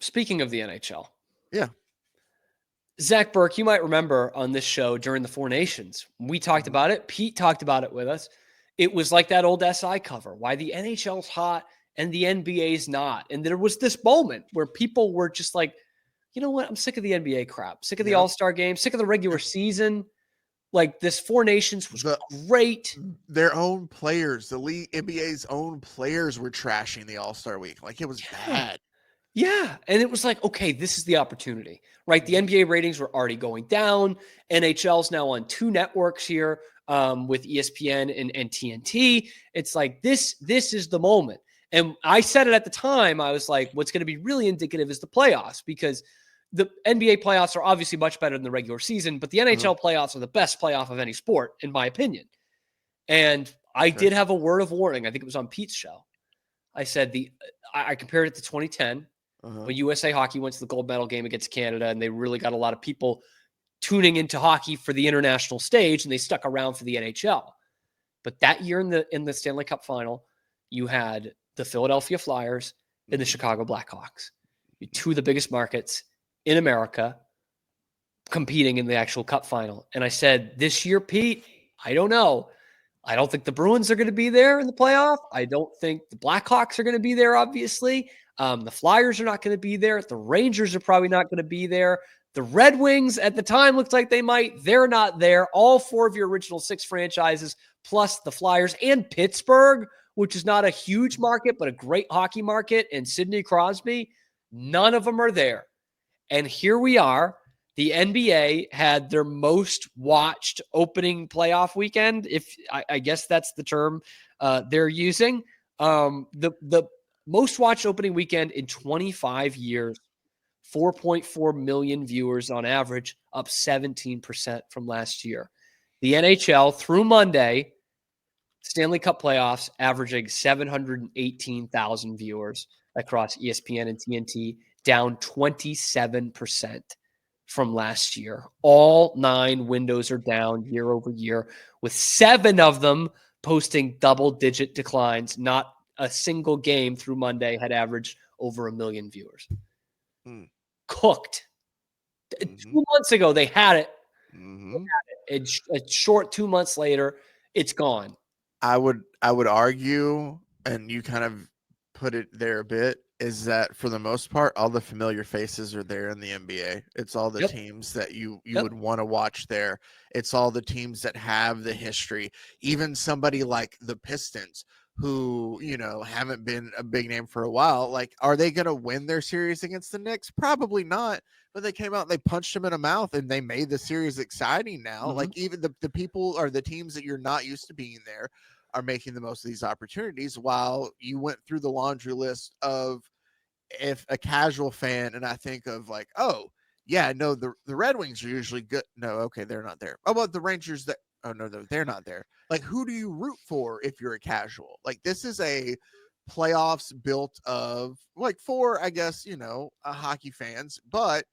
speaking of the NHL. Yeah. Zach Burke, you might remember on this show during the Four Nations, we talked about it. Pete talked about it with us. It was like that old SI cover, why the NHL's hot and the NBA's not. And there was this moment where people were just like, you know what? I'm sick of the NBA crap, sick of the All-Star game, sick of the regular season. Like this Four Nations was great. Their own players, the league, NBA's own players were trashing the All-Star week. Like it was bad. Yeah. And it was like, okay, this is the opportunity, right? The NBA ratings were already going down. NHL's now on 2 networks here with ESPN and TNT. It's like, this is the moment. And I said it at the time, I was like, what's going to be really indicative is the playoffs, because the NBA playoffs are obviously much better than the regular season, but the NHL playoffs are the best playoff of any sport, in my opinion. And I did have a word of warning. I think it was on Pete's show. I said I compared it to 2010 when USA Hockey went to the gold medal game against Canada, and they really got a lot of people tuning into hockey for the international stage, and they stuck around for the NHL. But that year in the Stanley Cup final, you had the Philadelphia Flyers and the Chicago Blackhawks, 2 of the biggest markets in America, competing in the actual cup final. And I said, this year, Pete, I don't know. I don't think the Bruins are going to be there in the playoff. I don't think the Blackhawks are going to be there, obviously. The Flyers are not going to be there. The Rangers are probably not going to be there. The Red Wings at the time looked like they might. They're not there. All 4 of your original 6 franchises, plus the Flyers and Pittsburgh, which is not a huge market, but a great hockey market, and Sidney Crosby, none of them are there. And here we are. The NBA had their most watched opening playoff weekend, if I guess that's the term they're using. The most watched opening weekend in 25 years, 4.4 million viewers on average, up 17% from last year. The NHL through Monday, Stanley Cup playoffs, averaging 718,000 viewers across ESPN and TNT, down 27% from last year. All 9 windows are down year over year, with 7 of them posting double-digit declines. Not a single game through Monday had averaged over 1 million viewers. Cooked. 2 months ago, they had it. A short 2 months later, it's gone. I would argue, and you kind of put it there a bit, is that for the most part, all the familiar faces are there in the NBA. It's all the teams that you would want to watch there. It's all the teams that have the history. Even somebody like the Pistons, who, haven't been a big name for a while. Like, are they going to win their series against the Knicks? Probably not. But they came out and they punched them in the mouth, and they made the series exciting now. Like, even the people or the teams that you're not used to being there are making the most of these opportunities, while you went through the laundry list of, if a casual fan, and I think of like, oh yeah, no, the Red Wings are usually good. No, okay, they're not there. Oh, but the Rangers, they're not there. Like, who do you root for if you're a casual? Like, this is a playoffs built of, like, for, I guess, hockey fans, but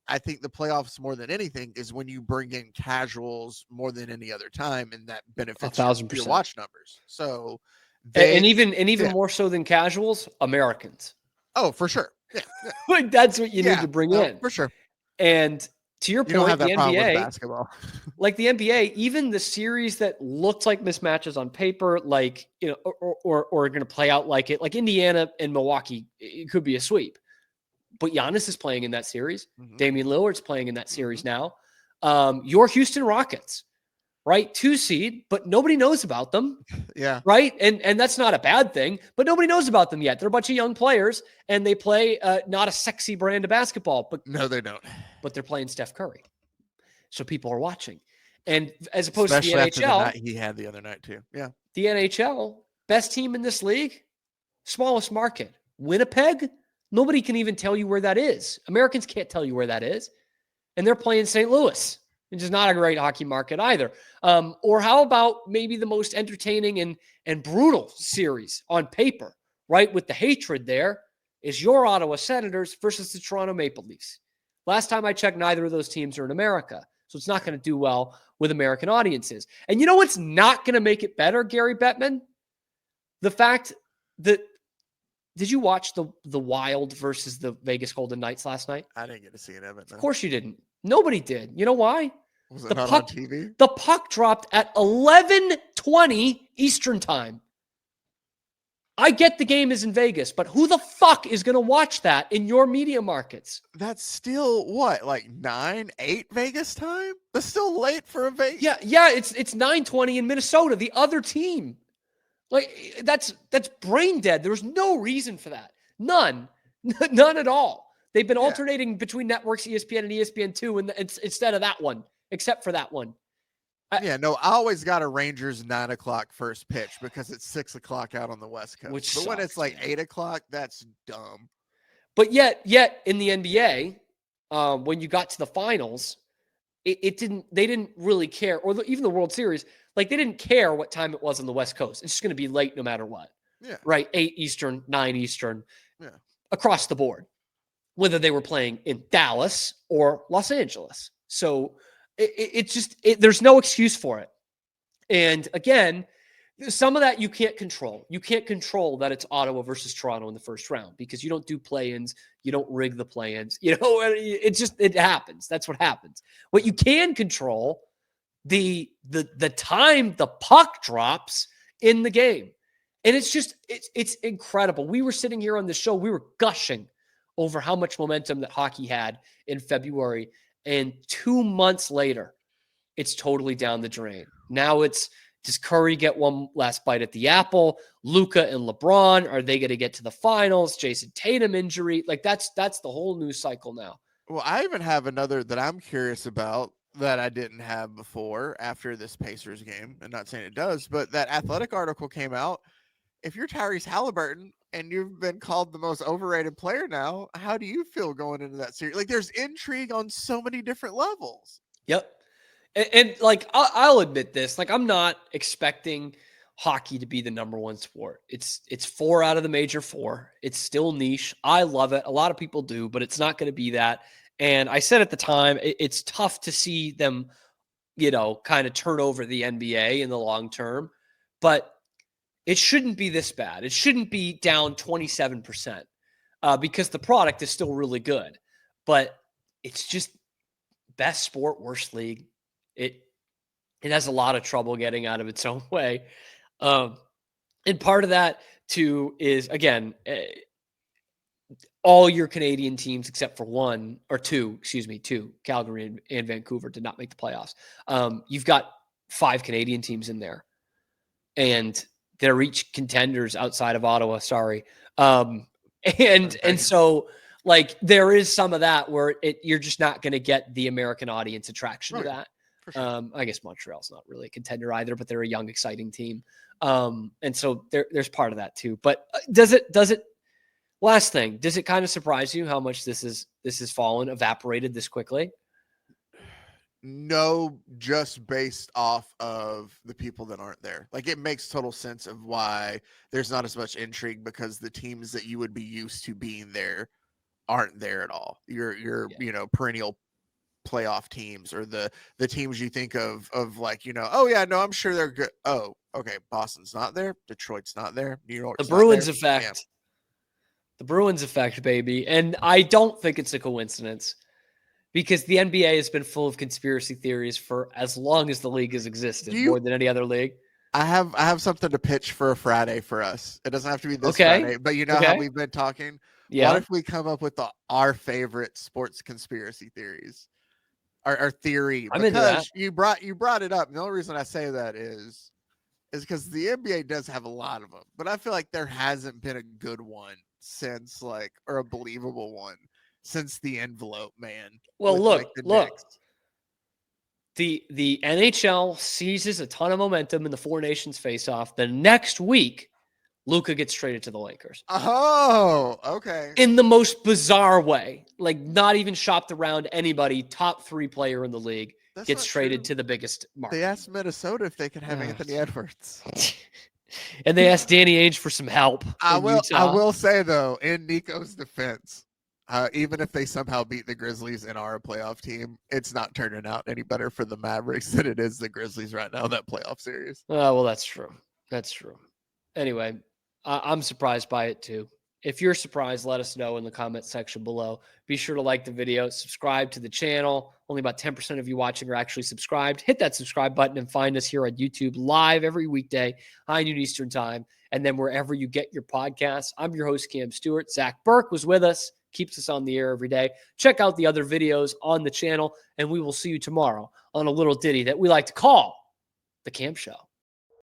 I think the playoffs more than anything is when you bring in casuals more than any other time, and that benefits 1,000%. your watch numbers. So and even more so than casuals, Americans. Oh, for sure. Yeah. Like, that's what you need to bring in. For sure. And to your point, don't have that the problem NBA, with basketball. like the NBA, even the series that looked like mismatches on paper, like, or going to play out like it, like Indiana and Milwaukee, it could be a sweep. But Giannis is playing in that series. Damian Lillard's playing in that series now. Your Houston Rockets, right? 2 seed, but nobody knows about them. Yeah. Right. And that's not a bad thing, but nobody knows about them yet. They're a bunch of young players, and they play not a sexy brand of basketball, but no, they don't. But they're playing Steph Curry. So people are watching. And as opposed Especially to the after NHL, the night he had the other night too. Yeah. The NHL, best team in this league, smallest market. Winnipeg, nobody can even tell you where that is. Americans can't tell you where that is. And they're playing St. Louis, which is not a great hockey market either. Or how about maybe the most entertaining and brutal series on paper, right? With the hatred there, is your Ottawa Senators versus the Toronto Maple Leafs. Last time I checked, neither of those teams are in America. So it's not going to do well with American audiences. And you know what's not going to make it better, Gary Bettman? The fact that Did you watch the Wild versus the Vegas Golden Knights last night? I didn't get to see it, Evan. Of course you didn't. Nobody did. You know why? Was The it not puck, on TV? the puck dropped at 11:20 Eastern time. I get the game is in Vegas, but who the fuck is going to watch that in your media markets? That's still what, like 9, 8 Vegas time? That's still late for a Vegas. Yeah, it's 9:20 in Minnesota, the other team. Like that's brain dead. There's no reason for that. None at all. They've been alternating between networks, ESPN and ESPN2, and it's instead of that one, except for that one. I always got a Rangers 9 o'clock first pitch because it's 6 o'clock out on the West Coast. Which but sucks, when it's like 8 o'clock, that's dumb. But yet in the NBA, when you got to the finals, they didn't really care, or even the World Series, like they didn't care what time it was on the West Coast. It's just going to be late no matter what. Yeah. Right. 8 Eastern, 9 Eastern, across the board, whether they were playing in Dallas or Los Angeles. So there's no excuse for it. And again, some of that you can't control. You can't control that it's Ottawa versus Toronto in the first round because you don't do play-ins. You don't rig the play-ins. It happens. That's what happens. What you can control, the time the puck drops in the game. And it's incredible. We were sitting here on the show. We were gushing over how much momentum that hockey had in February. And 2 months later, it's totally down the drain. Now does Curry get one last bite at the apple? Luka and LeBron, are they going to get to the finals? Jason Tatum injury. Like that's the whole news cycle now. Well, I even have another that I'm curious about that I didn't have before after this Pacers game. I'm not saying it does, but that Athletic article came out. If you're Tyrese Halliburton and you've been called the most overrated player now, how do you feel going into that series? Like there's intrigue on so many different levels. Yep. And like, I'll admit this, like I'm not expecting hockey to be the number one sport. It's 4 out of the major 4. It's still niche. I love it. A lot of people do, but it's not going to be that. And I said at the time, it's tough to see them, kind of turn over the NBA in the long term, but it shouldn't be this bad. It shouldn't be down 27% because the product is still really good, but it's just best sport, worst league. It has a lot of trouble getting out of its own way. And part of that too is, again, all your Canadian teams except for two, Calgary and Vancouver did not make the playoffs. You've got 5 Canadian teams in there and they're each contenders outside of Ottawa. Sorry. And so like there is some of that where you're just not going to get the American audience attraction to that. Sure. I guess Montreal's not really a contender either, but they're a young, exciting team. And so there's part of that too. But does it? Last thing, does it kind of surprise you how much this has evaporated this quickly? No, just based off of the people that aren't there. Like it makes total sense of why there's not as much intrigue because the teams that you would be used to being there aren't there at all. Your perennial playoff teams or the teams you think of like, oh yeah, no, I'm sure they're good. Oh, okay. Boston's not there. Detroit's not there. New York's the Bruins not effect. Damn. The Bruins effect, baby. And I don't think it's a coincidence because the NBA has been full of conspiracy theories for as long as the league has existed, more than any other league. I have something to pitch for a Friday for us. It doesn't have to be this Friday, but how we've been talking. Yeah. What if we come up with our favorite sports conspiracy theories? Our theory. I'm into that. You brought it up. And the only reason I say that is because the NBA does have a lot of them, but I feel like there hasn't been a good one since or a believable one since the envelope man. Well, look. The NHL seizes a ton of momentum in the Four Nations face-off. The next week, Luka gets traded to the Lakers. Oh, okay. In the most bizarre way, like not even shopped around anybody. Top 3 player in the league gets traded to the biggest market. They asked Minnesota if they could have Anthony Edwards, and they asked Danny Ainge for some help. I will say though, in Nico's defense, even if they somehow beat the Grizzlies and are a playoff team, it's not turning out any better for the Mavericks than it is the Grizzlies right now. That playoff series. Well, that's true. That's true. Anyway. I'm surprised by it too. If you're surprised, let us know in the comment section below. Be sure to like the video, subscribe to the channel. Only about 10% of you watching are actually subscribed. Hit that subscribe button and find us here on YouTube live every weekday, high noon Eastern time, and then wherever you get your podcasts. I'm your host, Cam Stewart. Zach Burke was with us, keeps us on the air every day. Check out the other videos on the channel, and we will see you tomorrow on a little ditty that we like to call The Cam Show.